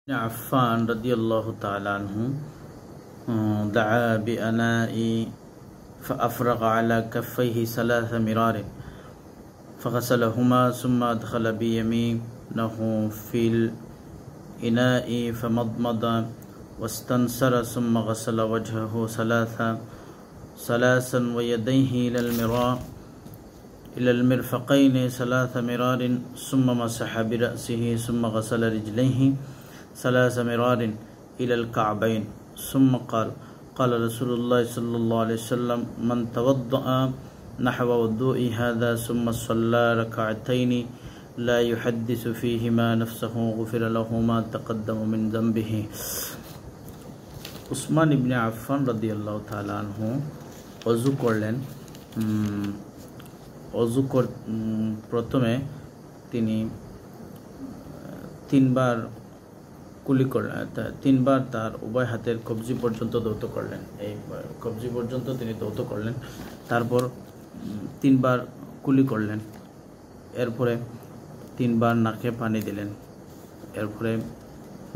عفان رضي الله تعالى عنه دعا بأناء فأفرغ على كفيه 3 مرار فغسلهما ثم أدخل بيمينه في الإناء فمضمض واستنصر ثم غسل وجهه ثلاثا ويديه إلى المرفقين 3 مرار ثم مسح برأسه ثم غسل رجليه 3 مرار إلى الكعبين ثم قال رسول الله صلى الله عليه وسلم من توضأ نحو وضوء هذا ثم صلى ركعتين لا يحدث فيهما نفسه غفر له ما تقدم من ذنبه। উসমান ইবনে আফফান রাদিয়াল্লাহু তাআলা আনহু ওযু করলেন। প্রথমে তিনি 3 বার কুলি করলেন, 3 বার তার উভয় হাতের কবজি পর্যন্ত দৌত করলেন। এই কবজি পর্যন্ত তিনি দৌত করলেন, তারপর 3 বার কুলি করলেন, এরপরে 3 বার নাকে পানি দিলেন, এরপরে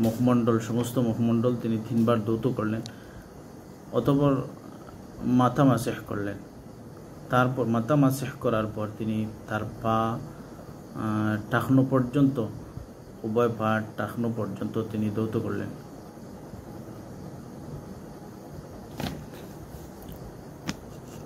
মুখমণ্ডল, সমস্ত মুখমণ্ডল তিনি 3 বার দৌত করলেন, অতঃপর মাথা মাসেহ করলেন। তারপর মাথা মাসেহ করার পর তিনি তার পা টাকনো পর্যন্ত, উভয় পা টাকনো পর্যন্ত তিনি দৌত করলেন।